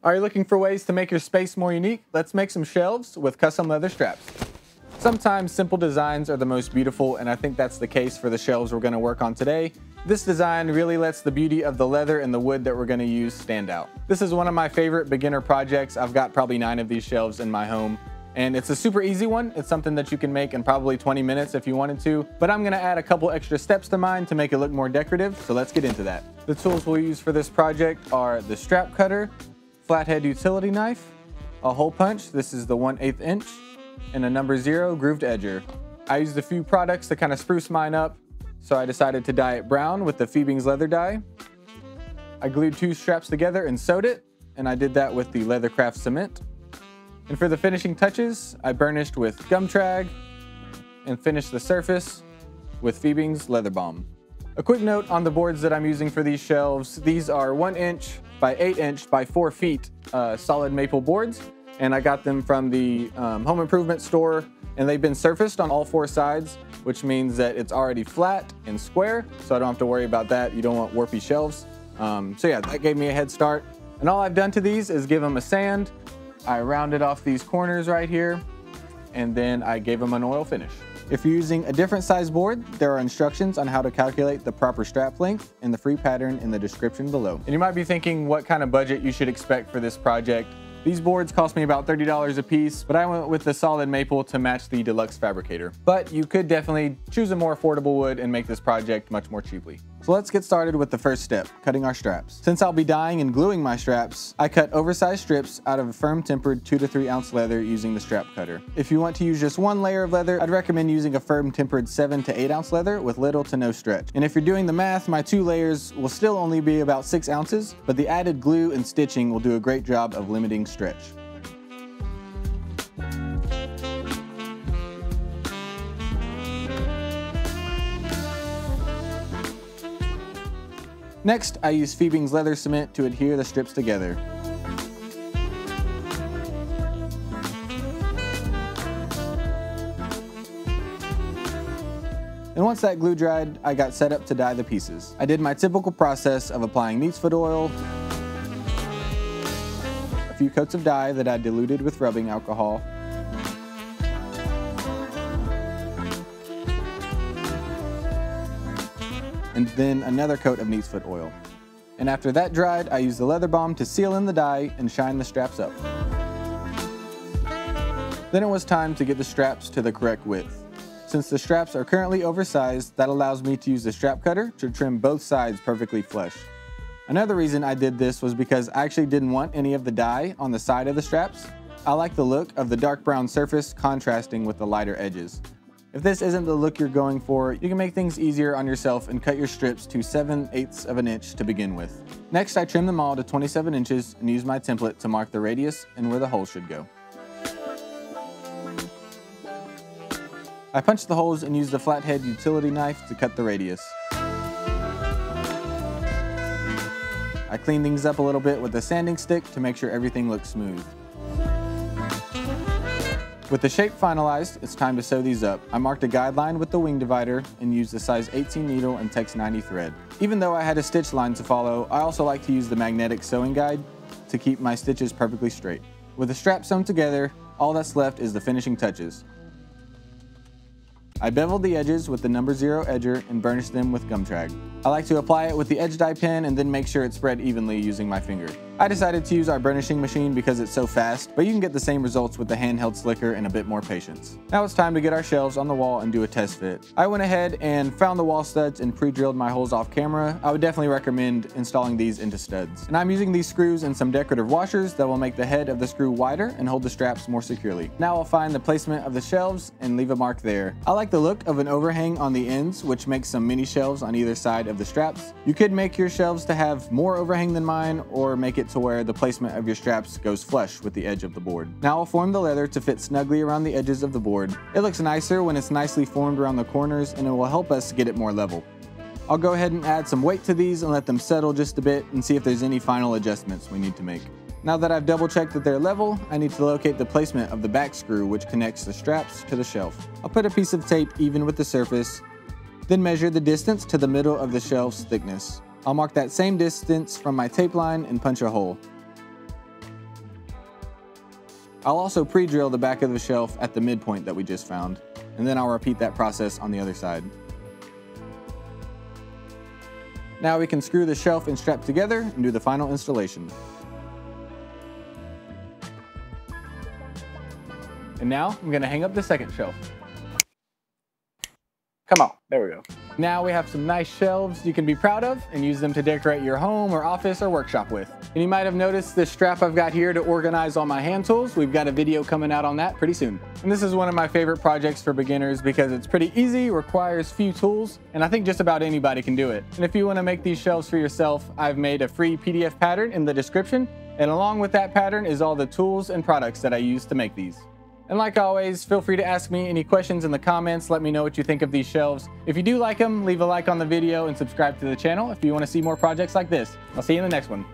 Are you looking for ways to make your space more unique? Let's make some shelves with custom leather straps. Sometimes simple designs are the most beautiful, and I think that's the case for the shelves we're going to work on today. This design really lets the beauty of the leather and the wood that we're going to use stand out. This is one of my favorite beginner projects. I've got probably 9 of these shelves in my home, and it's a super easy one. It's something that you can make in probably 20 minutes if you wanted to, but I'm going to add a couple extra steps to mine to make it look more decorative, so let's get into that. The tools we'll use for this project are the strap cutter, flathead utility knife, a hole punch, this is the 1/8 inch, and a number 0 grooved edger. I used a few products to kind of spruce mine up, so I decided to dye it brown with the Phoebing's leather dye. I glued 2 straps together and sewed it, and I did that with the Leathercraft cement. And for the finishing touches, I burnished with gum trag and finished the surface with Phoebing's leather balm. A quick note on the boards that I'm using for these shelves. These are 1 inch by 8 inch by 4 feet solid maple boards, and I got them from the home improvement store, and they've been surfaced on all 4 sides, which means that it's already flat and square, so I don't have to worry about that. You don't want warpy shelves. So yeah, that gave me a head start. And all I've done to these is give them a sand. I rounded off these corners right here, and then I gave them an oil finish. If you're using a different size board, there are instructions on how to calculate the proper strap length in the free pattern in the description below. And you might be thinking what kind of budget you should expect for this project. These boards cost me about $30 a piece, but I went with the solid maple to match the deluxe fabricator. But you could definitely choose a more affordable wood and make this project much more cheaply. So let's get started with the first step, cutting our straps. Since I'll be dyeing and gluing my straps, I cut oversized strips out of a firm tempered 2 to 3 ounce leather using the strap cutter. If you want to use just 1 layer of leather, I'd recommend using a firm tempered 7 to 8 ounce leather with little to no stretch. And if you're doing the math, my 2 layers will still only be about 6 ounces, but the added glue and stitching will do a great job of limiting stretch. Next, I use Phoebing's leather cement to adhere the strips together. And once that glue dried, I got set up to dye the pieces. I did my typical process of applying neat's foot oil, a few coats of dye that I diluted with rubbing alcohol, and then another coat of neat's foot oil. And after that dried, I used the leather balm to seal in the dye and shine the straps up. Then it was time to get the straps to the correct width. Since the straps are currently oversized, that allows me to use the strap cutter to trim both sides perfectly flush. Another reason I did this was because I actually didn't want any of the dye on the side of the straps. I like the look of the dark brown surface contrasting with the lighter edges. If this isn't the look you're going for, you can make things easier on yourself and cut your strips to 7/8 of an inch to begin with. Next, I trim them all to 27 inches and use my template to mark the radius and where the holes should go. I punched the holes and used the flathead utility knife to cut the radius. I cleaned things up a little bit with a sanding stick to make sure everything looks smooth. With the shape finalized, it's time to sew these up. I marked a guideline with the wing divider and used the size 18 needle and Tex 90 thread. Even though I had a stitch line to follow, I also like to use the magnetic sewing guide to keep my stitches perfectly straight. With the straps sewn together, all that's left is the finishing touches. I beveled the edges with the number 0 edger and burnished them with gum trag. I like to apply it with the edge dye pen and then make sure it's spread evenly using my finger. I decided to use our burnishing machine because it's so fast, but you can get the same results with the handheld slicker and a bit more patience. Now it's time to get our shelves on the wall and do a test fit. I went ahead and found the wall studs and pre-drilled my holes off camera. I would definitely recommend installing these into studs. And I'm using these screws and some decorative washers that will make the head of the screw wider and hold the straps more securely. Now I'll find the placement of the shelves and leave a mark there. I like the look of an overhang on the ends, which makes some mini shelves on either side of the straps. You could make your shelves to have more overhang than mine, or make it to where the placement of your straps goes flush with the edge of the board. Now I'll form the leather to fit snugly around the edges of the board. It looks nicer when it's nicely formed around the corners, and it will help us get it more level. I'll go ahead and add some weight to these and let them settle just a bit and see if there's any final adjustments we need to make. Now that I've double checked that they're level, I need to locate the placement of the back screw which connects the straps to the shelf. I'll put a piece of tape even with the surface, then measure the distance to the middle of the shelf's thickness. I'll mark that same distance from my tape line and punch a hole. I'll also pre-drill the back of the shelf at the midpoint that we just found, and then I'll repeat that process on the other side. Now we can screw the shelf and strap together and do the final installation. And now I'm gonna hang up the second shelf. Come on, there we go. Now we have some nice shelves you can be proud of and use them to decorate your home or office or workshop with. And you might have noticed this strap I've got here to organize all my hand tools. We've got a video coming out on that pretty soon. And this is one of my favorite projects for beginners because it's pretty easy, requires few tools, and I think just about anybody can do it. And if you want to make these shelves for yourself, I've made a free PDF pattern in the description, and along with that pattern is all the tools and products that I use to make these. And like always, feel free to ask me any questions in the comments. Let me know what you think of these shelves. If you do like them, leave a like on the video and subscribe to the channel if you want to see more projects like this. I'll see you in the next one.